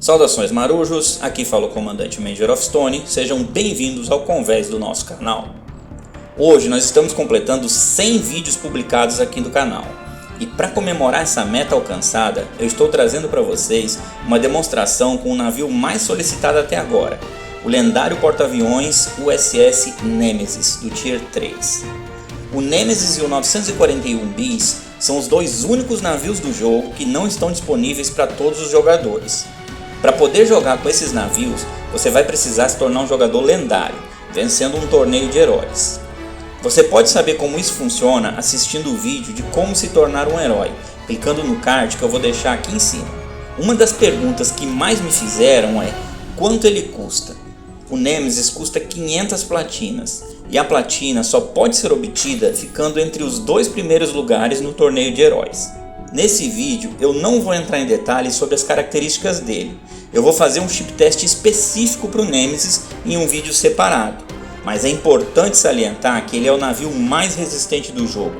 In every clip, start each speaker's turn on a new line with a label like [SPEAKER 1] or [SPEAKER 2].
[SPEAKER 1] Saudações marujos, aqui fala o comandante Major of Stone, sejam bem-vindos ao convés do nosso canal. Hoje nós estamos completando 100 vídeos publicados aqui no canal. E para comemorar essa meta alcançada, eu estou trazendo para vocês uma demonstração com o navio mais solicitado até agora, o lendário porta-aviões USS Nemesis, do Tier 3. O Nemesis e o 941 Bis são os dois únicos navios do jogo que não estão disponíveis para todos os jogadores. Para poder jogar com esses navios, você vai precisar se tornar um jogador lendário, vencendo um torneio de heróis. Você pode saber como isso funciona assistindo o vídeo de como se tornar um herói, clicando no card que eu vou deixar aqui em cima. Uma das perguntas que mais me fizeram é: quanto ele custa? O Nemesis custa 500 platinas, e a platina só pode ser obtida ficando entre os dois primeiros lugares no torneio de heróis. Nesse vídeo eu não vou entrar em detalhes sobre as características dele, eu vou fazer um chip teste específico para o Nemesis em um vídeo separado, mas é importante salientar que ele é o navio mais resistente do jogo.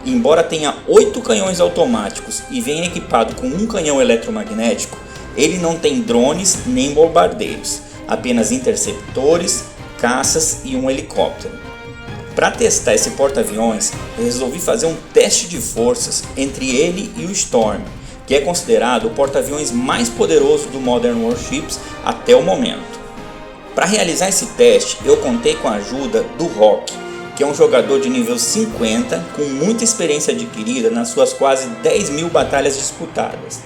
[SPEAKER 1] E embora tenha 8 canhões automáticos e venha equipado com um canhão eletromagnético, ele não tem drones nem bombardeiros, apenas interceptores, caças e um helicóptero. Para testar esse porta-aviões, eu resolvi fazer um teste de forças entre ele e o Storm, que é considerado o porta-aviões mais poderoso do Modern Warships até o momento. Para realizar esse teste, eu contei com a ajuda do Rock, que é um jogador de nível 50 com muita experiência adquirida nas suas quase 10.000 batalhas disputadas.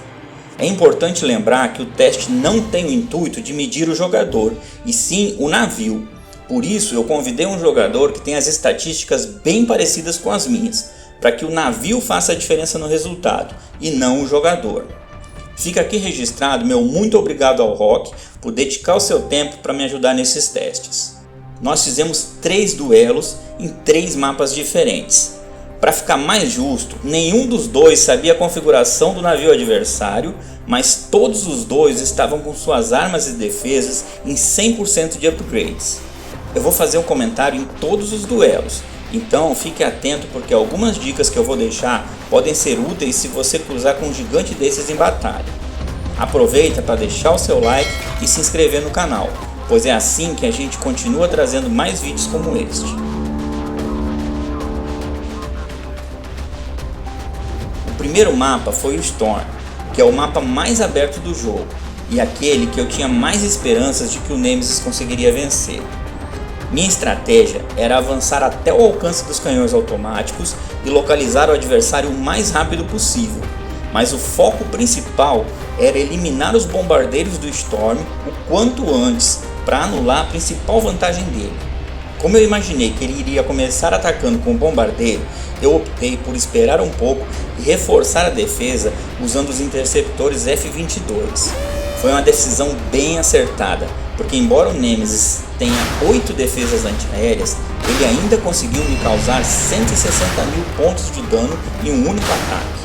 [SPEAKER 1] É importante lembrar que o teste não tem o intuito de medir o jogador, e sim o navio. Por isso eu convidei um jogador que tem as estatísticas bem parecidas com as minhas, para que o navio faça a diferença no resultado, e não o jogador. Fica aqui registrado meu muito obrigado ao Rock por dedicar o seu tempo para me ajudar nesses testes. Nós fizemos 3 duelos em 3 mapas diferentes. Para ficar mais justo, nenhum dos dois sabia a configuração do navio adversário, mas todos os dois estavam com suas armas e defesas em 100% de upgrades. Eu vou fazer um comentário em todos os duelos, então fique atento porque algumas dicas que eu vou deixar podem ser úteis se você cruzar com um gigante desses em batalha. Aproveita para deixar o seu like e se inscrever no canal, pois é assim que a gente continua trazendo mais vídeos como este. O primeiro mapa foi o Storm, que é o mapa mais aberto do jogo, e aquele que eu tinha mais esperanças de que o Nemesis conseguiria vencer. Minha estratégia era avançar até o alcance dos canhões automáticos e localizar o adversário o mais rápido possível, mas o foco principal era eliminar os bombardeiros do Storm o quanto antes para anular a principal vantagem dele. Como eu imaginei que ele iria começar atacando com o bombardeiro, eu optei por esperar um pouco e reforçar a defesa usando os interceptores F-22. Foi uma decisão bem acertada, porque embora o Nemesis tenha 8 defesas antiaéreas, ele ainda conseguiu me causar 160.000 pontos de dano em um único ataque.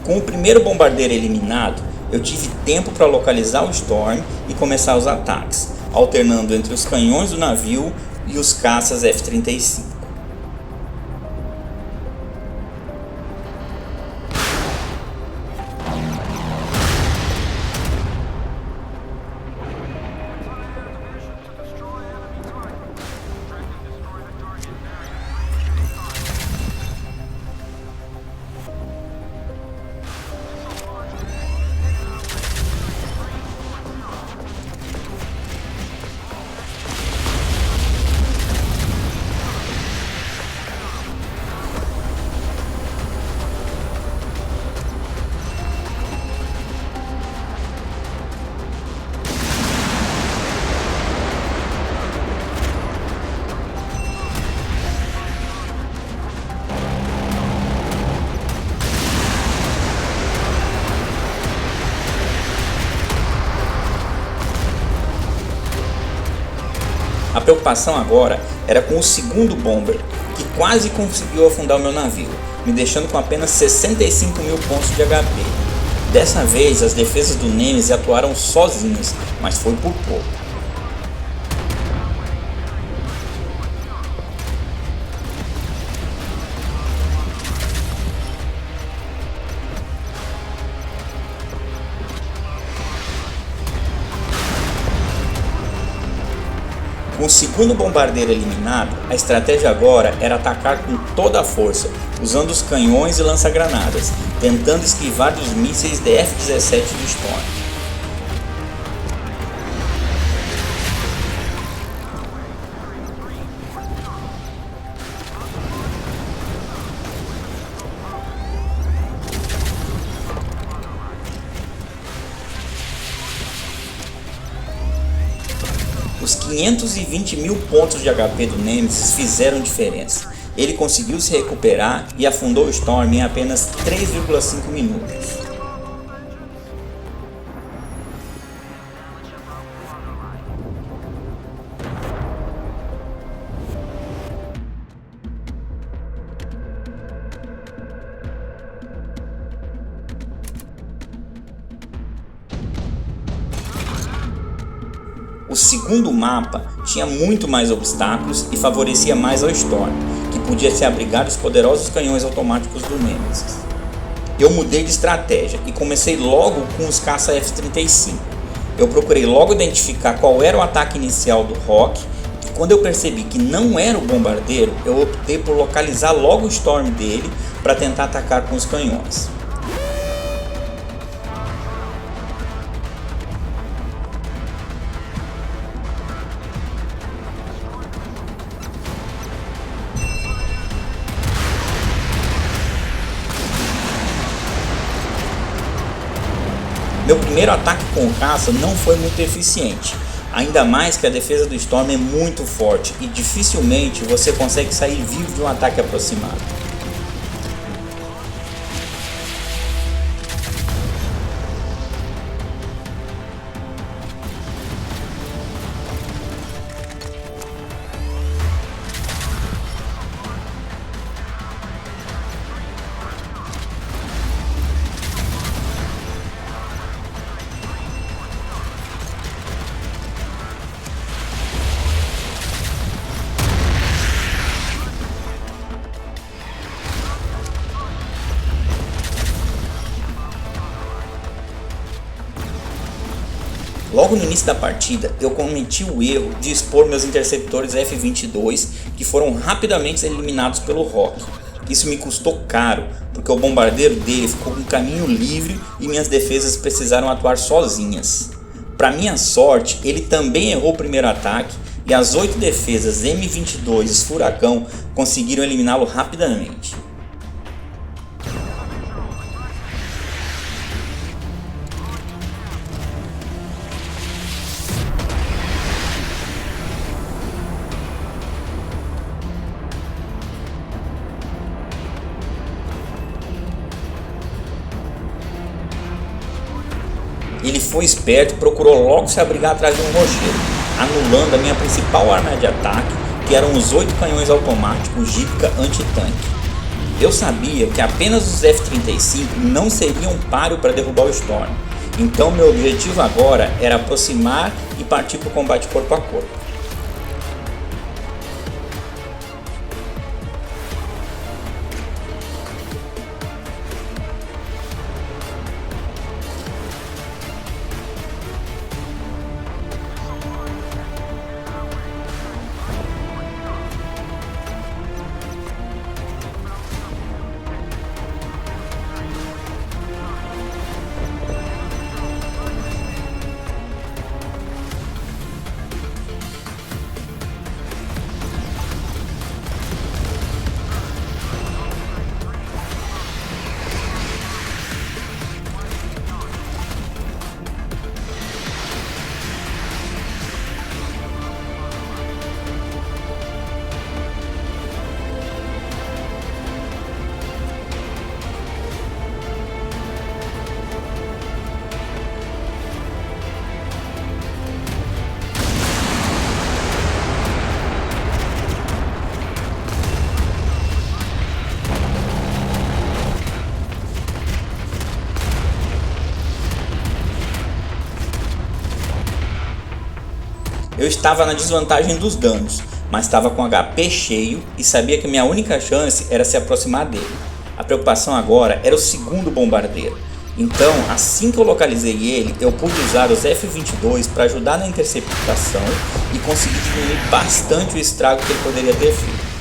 [SPEAKER 1] Com o primeiro bombardeiro eliminado, eu tive tempo para localizar o Storm e começar os ataques, alternando entre os canhões do navio e os caças F-35. A preocupação agora era com o segundo bomber, que quase conseguiu afundar o meu navio, me deixando com apenas 65.000 pontos de HP. Dessa vez as defesas do Nemesis atuaram sozinhas, mas foi por pouco. Com o segundo bombardeiro eliminado, a estratégia agora era atacar com toda a força, usando os canhões e lança-granadas, tentando esquivar dos mísseis DF-17 do Storm. Os 520 mil pontos de HP do Nemesis fizeram diferença. Ele conseguiu se recuperar e afundou o Storm em apenas 3,5 minutos. O segundo mapa tinha muito mais obstáculos e favorecia mais ao Storm, que podia se abrigar dos poderosos canhões automáticos do Nemesis. Eu mudei de estratégia e comecei logo com os caça F-35. Eu procurei logo identificar qual era o ataque inicial do Rock e quando eu percebi que não era o bombardeiro, eu optei por localizar logo o Storm dele para tentar atacar com os canhões. Meu primeiro ataque com o caça não foi muito eficiente, ainda mais que a defesa do Storm é muito forte e dificilmente você consegue sair vivo de um ataque aproximado. Logo no início da partida, eu cometi o erro de expor meus interceptores F-22, que foram rapidamente eliminados pelo Rock. Isso me custou caro, porque o bombardeiro dele ficou com caminho livre e minhas defesas precisaram atuar sozinhas. Para minha sorte, ele também errou o primeiro ataque e as 8 defesas M22 Furacão conseguiram eliminá-lo rapidamente. Ele foi esperto e procurou logo se abrigar atrás de um rochedo, anulando a minha principal arma de ataque, que eram os 8 canhões automáticos Gipka anti-tanque. Eu sabia que apenas os F-35 não seriam páreo para derrubar o Storm, então meu objetivo agora era aproximar e partir para o combate corpo a corpo. Eu estava na desvantagem dos danos, mas estava com HP cheio e sabia que minha única chance era se aproximar dele. A preocupação agora era o segundo bombardeiro. Então, assim que eu localizei ele, eu pude usar os F-22 para ajudar na interceptação e conseguir diminuir bastante o estrago que ele poderia ter feito.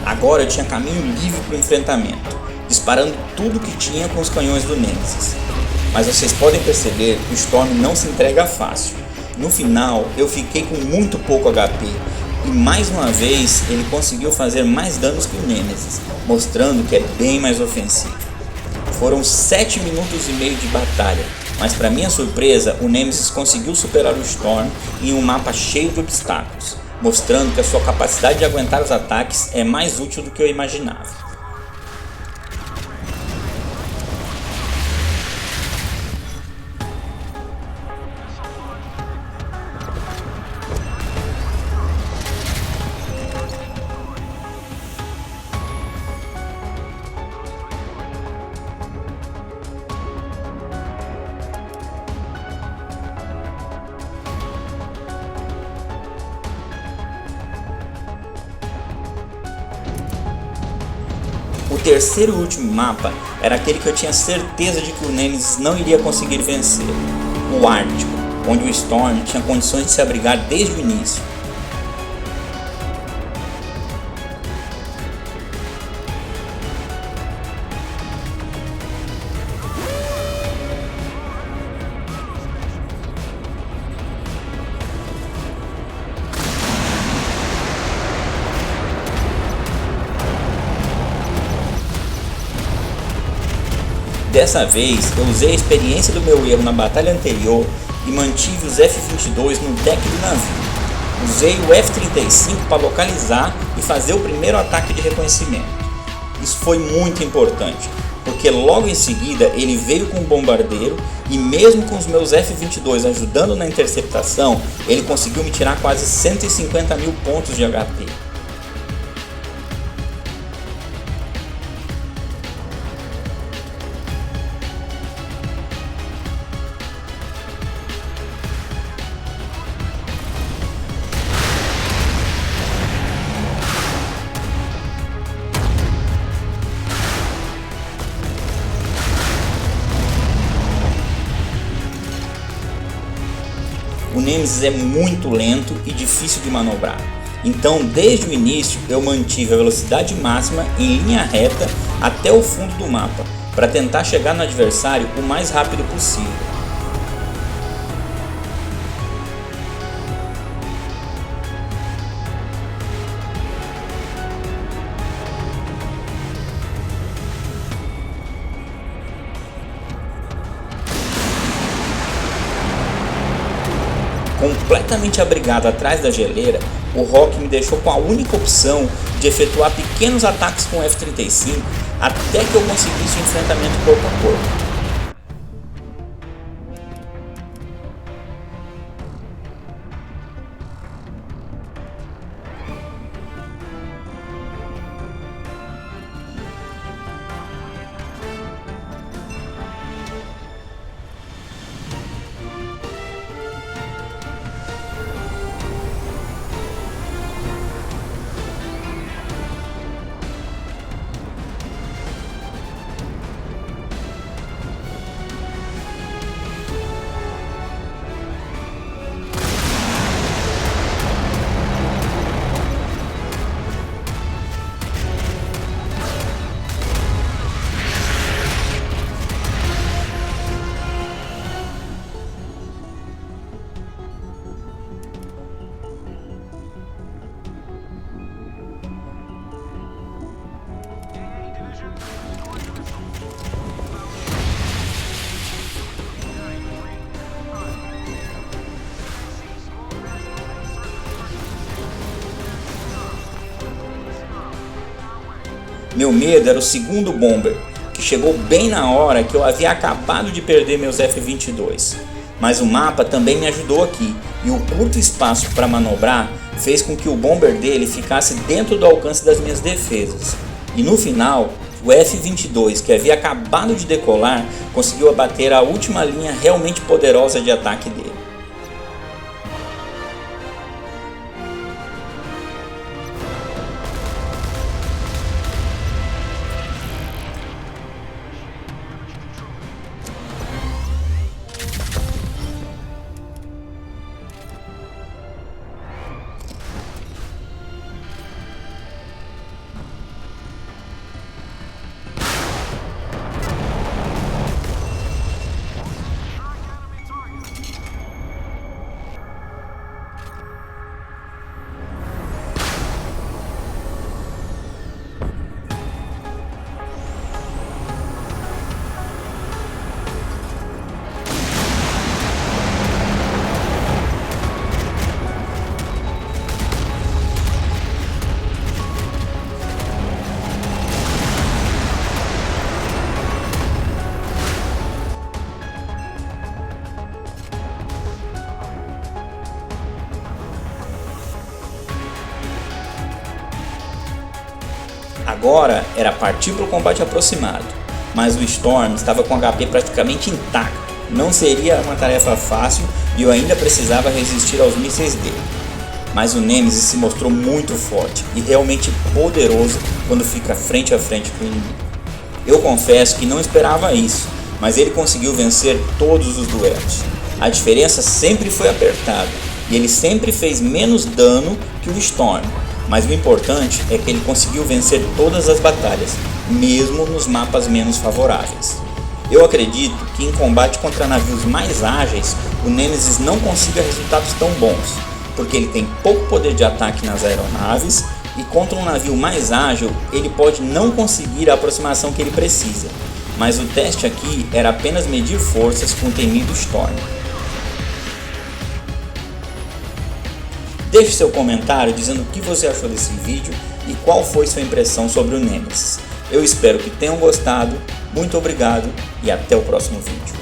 [SPEAKER 1] Agora eu tinha caminho livre para o enfrentamento, disparando tudo que tinha com os canhões do Nemesis. Mas vocês podem perceber que o Storm não se entrega fácil. No final eu fiquei com muito pouco HP e mais uma vez ele conseguiu fazer mais danos que o Nemesis, mostrando que é bem mais ofensivo. Foram 7 minutos e meio de batalha, mas para minha surpresa o Nemesis conseguiu superar o Storm em um mapa cheio de obstáculos, mostrando que a sua capacidade de aguentar os ataques é mais útil do que eu imaginava. O terceiro e último mapa era aquele que eu tinha certeza de que o Nemesis não iria conseguir vencer, o Ártico, onde o Storm tinha condições de se abrigar desde o início. Dessa vez, eu usei a experiência do meu erro na batalha anterior e mantive os F-22 no deck do navio. Usei o F-35 para localizar e fazer o primeiro ataque de reconhecimento. Isso foi muito importante, porque logo em seguida ele veio com um bombardeiro e mesmo com os meus F-22 ajudando na interceptação, ele conseguiu me tirar quase 150 mil pontos de HP. Nemesis é muito lento e difícil de manobrar. Então, desde o início, eu mantive a velocidade máxima em linha reta até o fundo do mapa, para tentar chegar no adversário o mais rápido possível. Completamente abrigado atrás da geleira, o Rock me deixou com a única opção de efetuar pequenos ataques com o F-35 até que eu conseguisse o enfrentamento corpo a corpo. Meu medo era o segundo Bomber, que chegou bem na hora que eu havia acabado de perder meus F-22. Mas o mapa também me ajudou aqui, e o curto espaço para manobrar fez com que o Bomber dele ficasse dentro do alcance das minhas defesas. E no final, o F-22, que havia acabado de decolar, conseguiu abater a última linha realmente poderosa de ataque dele. Agora era partir para o combate aproximado, mas o Storm estava com o HP praticamente intacto. Não seria uma tarefa fácil e eu ainda precisava resistir aos mísseis dele. Mas o Nemesis se mostrou muito forte e realmente poderoso quando fica frente a frente com o inimigo. Eu confesso que não esperava isso, mas ele conseguiu vencer todos os duelos. A diferença sempre foi apertada e ele sempre fez menos dano que o Storm. Mas o importante é que ele conseguiu vencer todas as batalhas, mesmo nos mapas menos favoráveis. Eu acredito que em combate contra navios mais ágeis, o Nemesis não consiga resultados tão bons, porque ele tem pouco poder de ataque nas aeronaves e contra um navio mais ágil ele pode não conseguir a aproximação que ele precisa. Mas o teste aqui era apenas medir forças com o temido Storm. Deixe seu comentário dizendo o que você achou desse vídeo e qual foi sua impressão sobre o Nemesis. Eu espero que tenham gostado, muito obrigado e até o próximo vídeo.